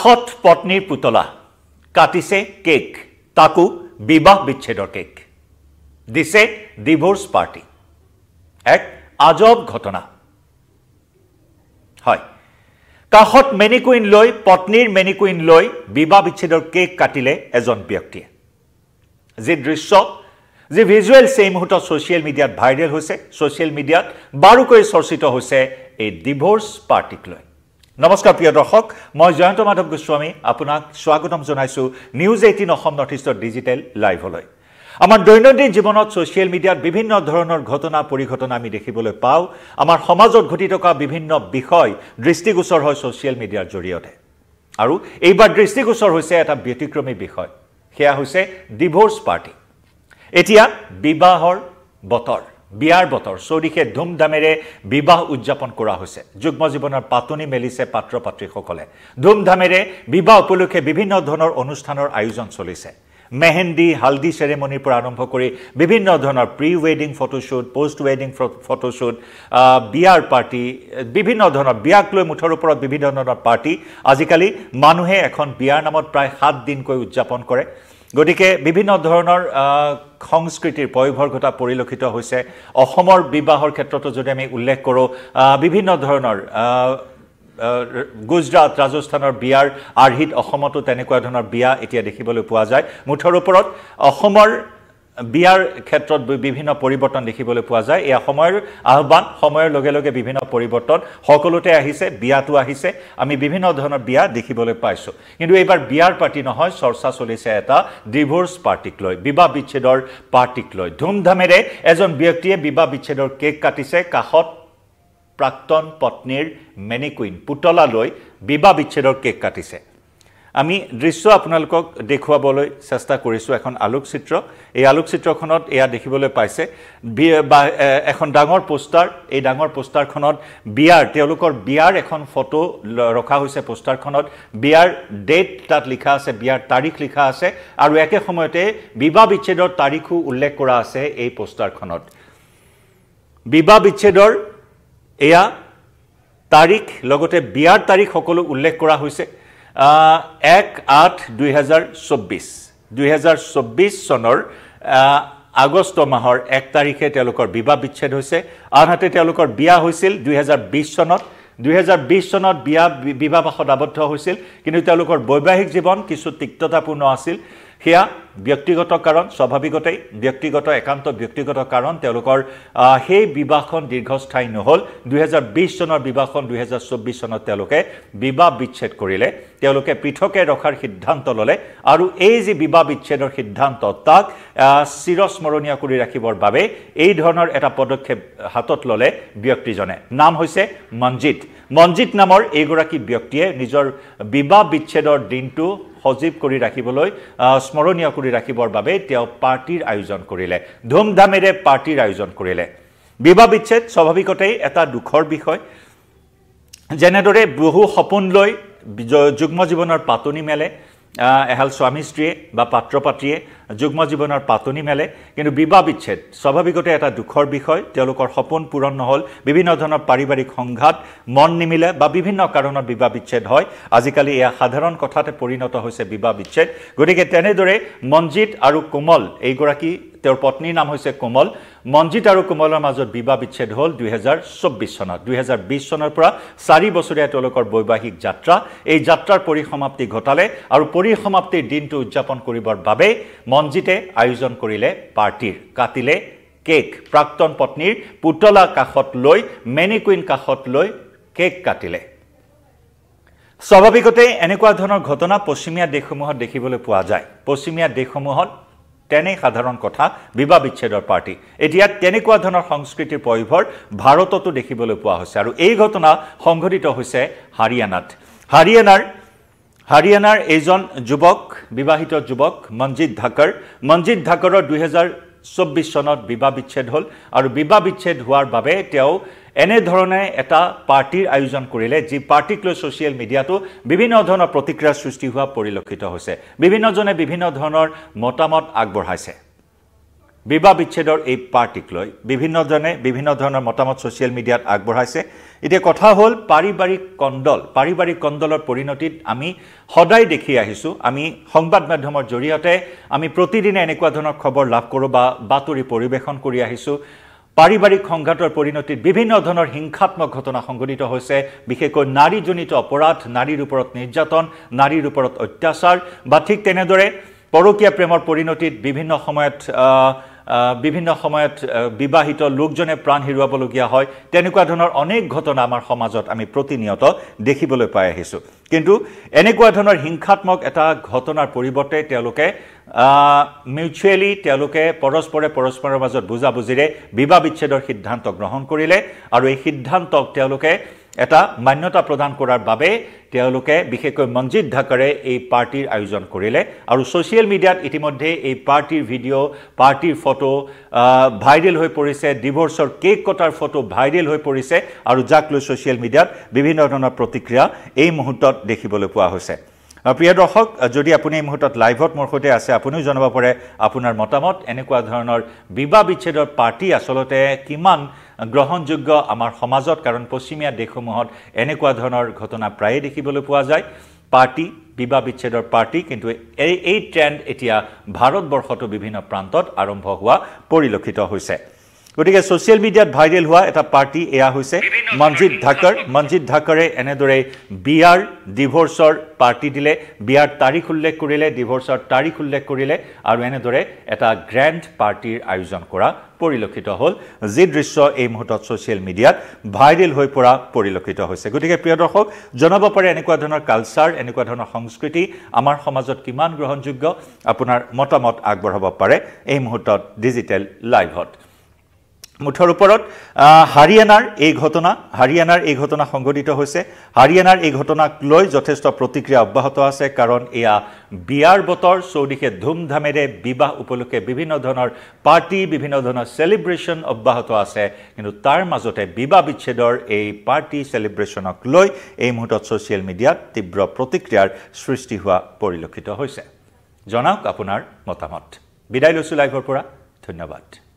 কাষত পত্নীৰ পুতলা কাটিছে কেক তাকো বিবাহ বিচ্ছেদৰ কেক দিছে ডিভোৰ্স পাৰ্টি এক আজব ঘটনা হয় কাষত মেনিকুইন লৈ পত্নীৰ মেনিকুইন লৈ বিবাহ বিচ্ছেদৰ কেক কাটিলে এজন ব্যক্তিয়ে যে দৃশ্য যে ভিজুৱেল সেই মুহূৰ্তত সোশ্যাল মিডিয়াত ভাইৰেল হৈছে সোশ্যাল মিডিয়াত বাৰুকৈ চৰ্চিত হৈছে এই ডিভোৰ্স পাৰ্টিক লৈ নমস্কাৰ প্ৰিয় দৰ্শক মই জয়ন্ত মাধৱ গোস্বামী আপোনাক স্বাগতম জনাইছো নিউজ 18 অসম নৰ্থ ইষ্টৰ ডিজিটেল লাইভলৈ আমাৰ দৈনন্দিন জীৱনত সোশ্যাল মিডিয়াত বিভিন্ন ধৰণৰ ঘটনা পৰিঘটনা আমি দেখিবলৈ পাওঁ আমাৰ সমাজত ঘটি থকা বিভিন্ন বিষয় দৃষ্টিগোচৰ হয় সোশ্যাল মিডিয়াৰ জৰিয়তে আৰু এইবাৰ দৃষ্টিগোচৰ হৈছে এটা ব্যতিক্ৰমী বিষয় সেয়া হৈছে ডিভোৰ্স পাৰ্টি এতিয়া বিবাহৰ বতৰ বিয়াৰ বতৰ সৌদিখে ধুমধামেৰে বিবাহ উদযাপন কৰা হৈছে যুগ্ম জীৱনৰ পাতনি মেলিছে পাত্ৰ পাত্ৰীসকলে ধুমধামেৰে বিবাহ উপলক্ষে বিভিন্ন ধৰণৰ অনুষ্ঠানৰ আয়োজন চলিছে মেহেন্দি হালদি সেৰেমনিৰ পৰা আৰম্ভ কৰি বিভিন্ন ধৰণৰ pre wedding photoshoot post wedding photoshoot বিয়াৰ পাৰ্টি বিভিন্ন ধৰণৰ বিয়াক লৈ মুঠৰ ওপৰত বিভিন্ন ধৰণৰ পাৰ্টি আজিকালি মানুহে এখন বিয়াৰ নামত প্ৰায় 7 দিনকৈ উদযাপন কৰে গতিকে বিভিন্ন ধৰণৰ সংস্কৃতিৰ পয়ভৰ ঘটা পৰিলক্ষিত হৈছে অসমৰ বিবাহৰ ক্ষেত্ৰতো যদি আমি উল্লেখ কৰোঁ বিভিন্ন ধৰণৰ গুজৰাট ৰাজস্থানৰ বিয়াৰ আৰ্হিত অসমতো তেনেকুৱা ধৰণৰ বিয়া এতিয়া দেখিবলৈ পোৱা যায় মুঠৰ ওপৰত অসমৰ বিয়াৰ ক্ষেত্ৰত বিভিন্ন পৰিৱৰ্তন দেখিবলৈ পোৱা যায় এই সময়ৰ আহ্বান সময়ৰ লগে লগে বিভিন্ন পৰিৱৰ্তন সকলোতে আহিছে বিয়াটো আহিছে আমি বিভিন্ন ধৰণৰ বিয়া দেখিবলৈ পাইছো কিন্তু এইবাৰ বিয়াৰ পাৰ্টি নহয় চৰ্চা চলিছে এটা ডিভোৰ্স পাৰ্টিক লৈ বিবাহ বিচ্ছেদৰ পাৰ্টিক লৈ ধুমধামেৰে এজন ব্যক্তিয়ে বিবাহ বিচ্ছেদৰ কেক কাটিছে কাষত প্ৰাক্তন পত্নীৰ মেনিকুইন পুতলা লৈ বিবাহ বিচ্ছেদৰ কেক কাটিছে আমি দৃশ্য আপোনালোকক দেখুৱাবলৈ চেষ্টা কৰিছো এখন আলোকচিত্ৰ এই আলোকচিত্ৰখনত এয়া দেখিবলৈ পাইছে এখন ডাঙৰ পোষ্টাৰ এই ডাঙৰ পোষ্টাৰখনত বিয়াৰ তেওঁলোকৰ বিয়াৰ এখন ফটো ৰখা হৈছে পোষ্টাৰখনত বিয়াৰ ডেট তাত লিখা আছে বিয়াৰ তাৰিখ লিখা আছে আৰু একে সময়তে বিবাহ বিচ্ছেদৰ তাৰিখো উল্লেখ কৰা আছে এই পোষ্টাৰখনত বিবাহ বিচ্ছেদৰ এয়া তাৰিখ লগতে বিয়াৰ তাৰিখ সকলো উল্লেখ কৰা হৈছে 1-8-2024 চনৰ আগষ্ট মাহৰ 1 তাৰিখে তেওঁলোকৰ বিবাহ বিচ্ছেদ হৈছে আনহাতে তেওঁলোকৰ বিয়া হৈছিল 2020 চনত 2020 চনত বিবাহত আবদ্ধ হৈছিল কিন্তু তেওঁলোকৰ বৈবাহিক জীৱন কিছু তিক্ততাপূৰ্ণ আছিল সেয়া ব্যক্তিগত কাৰণ স্বাভাৱিকতেই ব্যক্তিগত একান্ত ব্যক্তিগত কাৰণ তেওঁলোকৰ সেই বিবাহখন দীৰ্ঘস্থায়ী নহল 2020 চনৰ বিবাহখন 2024 চনত তেওঁলোকে বিবাহ বিচ্ছেদ কৰিলে তেওঁলোকে পৃথকে ৰখাৰ সিদ্ধান্ত ললে আৰু এই যে বিবাহ বিচ্ছেদৰ সিদ্ধান্ত তাক চিৰস্মৰণীয় কৰি ৰাখিবৰ বাবে এই ধৰণৰ এটা পদক্ষেপ হাতত ললে ব্যক্তিজনে নাম হৈছে মঞ্জিত নামৰ এইগৰাকী ব্যক্তিয়ে নিজৰ বিবাহ বিচ্ছেদৰ দিনটো সজীৱ কৰি ৰাখিবলৈ স্মৰণীয় কৰি ৰাখিবৰ বাবে তেওঁ পাৰ্টিৰ আয়োজন কৰিলে ধুমধামেৰে পাৰ্টিৰ আয়োজন কৰিলে বিবাহ বিচ্ছেদ স্বাভাৱিকতেই এটা দুখৰ বিষয় যেনেদৰে বহু সপোন লৈ যুগ্ম জীৱনৰ পাতনি মেলে এহাল স্বামী স্ত্ৰীয়ে বা পাত্ৰ পাত্ৰীয়ে যুগ্ম জীৱনৰ পাতনি মেলে কিন্তু বিবাহ বিচ্ছেদ স্বাভাৱিকতে এটা দুখৰ বিষয় তেওঁলোকৰ সপোন পূৰণ নহল বিভিন্ন ধৰণৰ পাৰিবাৰিক সংঘাত মন নিমিলে বা বিভিন্ন কাৰণত বিবাহ বিচ্ছেদ হয় আজিকালি এয়া সাধাৰণ কথাতে পৰিণত হৈছে বিবাহ বিচ্ছেদ গতিকে তেনেদৰে মঞ্জিত আৰু কোমল এইগৰাকী তেওঁৰ পত্নীৰ নাম হৈছে কোমল মঞ্জিত আৰু কোমলৰ মাজত বিবাহ বিচ্ছেদ হ'ল 2024 চনত 2020 চনৰ পৰা 4 বছৰীয়া তেওঁলোকৰ বৈবাহিক যাত্ৰা এই যাত্ৰাৰ পৰিসমাপ্তি ঘটালে আৰু পৰিসমাপ্তিৰ দিনটো উদযাপন কৰিবৰ বাবে মঞ্জিতে আয়োজন কৰিলে পাৰ্টিৰ কাটিলে কেক প্ৰাক্তন পত্নীৰ পুতলা কাষত লৈ মেনিকুইন কাষত লৈ কেক কাটিলে স্বাভাৱিকতে এনেকুৱা ধৰণৰ ঘটনা পশ্চিমীয়া দেশসমূহত দেখিবলৈ পোৱা যায় পশ্চিমীয়া দেশসমূহত তেনে সাধাৰণ কথা বিবাহ বিচ্ছেদৰ পাৰ্টি এতিয়া তেনেকুৱা ধৰণৰ সংস্কৃতিৰ পয়ভৰ ভাৰততো দেখিবলৈ পোৱা হৈছে আৰু এই ঘটনা সংঘটিত হৈছে হাৰিয়ানাৰ এজন যুৱক বিবাহিত যুৱক মঞ্জিত ধাকৰৰ 2024 চনত বিবাহ বিচ্ছেদ হ'ল আৰু বিবাহ বিচ্ছেদ হোৱাৰ বাবে তেওঁ এনে ধৰণে এটা পাৰ্টিৰ আয়োজন কৰিলে যি পাৰ্টিক লৈ সোশ্যাল মিডিয়াটো বিভিন্ন ধৰণৰ প্ৰতিক্ৰিয়া সৃষ্টি হোৱা পৰিলক্ষিত হৈছে বিভিন্নজনে বিভিন্ন ধৰণৰ মতামত আগবঢ়াইছে বিবাহ বিচ্ছেদৰ এই পাৰ্টিক লৈ বিভিন্নজনে বিভিন্ন ধৰণৰ মতামত ছ'চিয়েল মিডিয়াত আগবঢ়াইছে এতিয়া কথা হ'ল পাৰিবাৰিক কণ্ডলৰ পৰিণতিত আমি সদায় দেখি আহিছোঁ আমি সংবাদ মাধ্যমৰ জৰিয়তে আমি প্ৰতিদিনে এনেকুৱা ধৰণৰ খবৰ লাভ কৰোঁ বা বাতৰি পৰিৱেশন কৰি আহিছোঁ পাৰিবাৰিক সংঘাতৰ পৰিণতিত বিভিন্ন ধৰণৰ হিংসাত্মক ঘটনা সংঘটিত হৈছে বিশেষকৈ নাৰীজনিত অপৰাধ নাৰীৰ ওপৰত নিৰ্যাতন নাৰীৰ ওপৰত অত্যাচাৰ বা ঠিক তেনেদৰে পৰকীয়া প্ৰেমৰ পৰিণতিত বিভিন্ন সময়ত বিবাহিত লোকজনে প্ৰাণ হেৰুৱাবলগীয়া হয় তেনেকুৱা ধৰণৰ অনেক ঘটনা আমাৰ সমাজত আমি প্ৰতিনিয়ত দেখিবলৈ পাই আহিছোঁ কিন্তু এনেকুৱা ধৰণৰ হিংসাত্মক এটা ঘটনাৰ পৰিৱৰ্তে তেওঁলোকে মিউচুৱেলি তেওঁলোকে পৰস্পৰৰ মাজত বুজাবুজিৰে বিবাহ বিচ্ছেদৰ সিদ্ধান্ত গ্ৰহণ কৰিলে আৰু এই সিদ্ধান্তক তেওঁলোকে এটা মান্যতা প্ৰদান কৰাৰ বাবে তেওঁলোকে বিশেষকৈ মনজিত ঢাকাৰে এই পাৰ্টিৰ আয়োজন কৰিলে আৰু ছ'চিয়েল মিডিয়াত ইতিমধ্যে এই পাৰ্টিৰ ভিডিঅ' পাৰ্টিৰ ফটো ভাইৰেল হৈ পৰিছে ডিভোৰ্চৰ কেক কটাৰ ফটো ভাইৰেল হৈ পৰিছে আৰু যাক লৈ ছ'চিয়েল মিডিয়াত বিভিন্ন ধৰণৰ প্ৰতিক্ৰিয়া এই মুহূৰ্তত দেখিবলৈ পোৱা হৈছে প্ৰিয় দৰ্শক যদি আপুনি এই মুহূৰ্তত লাইভত মোৰ সৈতে আছে আপুনিও জনাব পাৰে আপোনাৰ মতামত এনেকুৱা ধৰণৰ বিবাহ বিচ্ছেদৰ পাৰ্টি আচলতে কিমান গ্ৰহণযোগ্য আমাৰ সমাজত কাৰণ পশ্চিমীয়া দেশসমূহত এনেকুৱা ধৰণৰ ঘটনা প্ৰায়ে দেখিবলৈ পোৱা যায় পাৰ্টি বিবাহ বিচ্ছেদৰ পাৰ্টি কিন্তু এই ট্ৰেণ্ড এতিয়া ভাৰতবৰ্ষতো বিভিন্ন প্ৰান্তত আৰম্ভ হোৱা পৰিলক্ষিত হৈছে গতিকে ছ'চিয়েল মিডিয়াত ভাইৰেল হোৱা এটা পাৰ্টি এয়া হৈছে মনজিত ঢাকাৰে এনেদৰে বিয়াৰ ডিভোৰ্চৰ পাৰ্টি দিলে বিয়াৰ তাৰিখ উল্লেখ কৰিলে ডিভোৰ্চৰ তাৰিখ উল্লেখ কৰিলে আৰু এনেদৰে এটা গ্ৰেণ্ড পাৰ্টিৰ আয়োজন কৰা পৰিলক্ষিত হ'ল যি দৃশ্য এই মুহূৰ্তত ছ'চিয়েল মিডিয়াত ভাইৰেল হৈ পৰা পৰিলক্ষিত হৈছে গতিকে প্ৰিয় দৰ্শক জনাব পাৰে এনেকুৱা ধৰণৰ কালচাৰ এনেকুৱা ধৰণৰ সংস্কৃতি আমাৰ সমাজত কিমান গ্ৰহণযোগ্য আপোনাৰ মতামত আগবঢ়াব পাৰে এই মুহূৰ্তত ডিজিটেল লাইভত মুঠৰ ওপৰত হাৰিয়ানাৰ এই ঘটনা সংঘটিত হৈছে হাৰিয়ানাৰ এই ঘটনাক লৈ যথেষ্ট প্ৰতিক্ৰিয়া অব্যাহত আছে কাৰণ এয়া বিয়াৰ বতৰ চৌদিশে ধুমধামেৰে বিবাহ উপলক্ষে বিভিন্ন ধৰণৰ পাৰ্টি বিভিন্ন ধৰণৰ সেলিব্ৰেশ্যন অব্যাহত আছে কিন্তু তাৰ মাজতে বিবাহ বিচ্ছেদৰ এই পাৰ্টি সেলিব্ৰেশ্যনক লৈ এই মুহূৰ্তত ছ'চিয়েল মিডিয়াত তীব্ৰ প্ৰতিক্ৰিয়াৰ সৃষ্টি হোৱা পৰিলক্ষিত হৈছে জনাওক আপোনাৰ মতামত বিদায় লৈছোঁ লাইভৰ পৰা ধন্যবাদ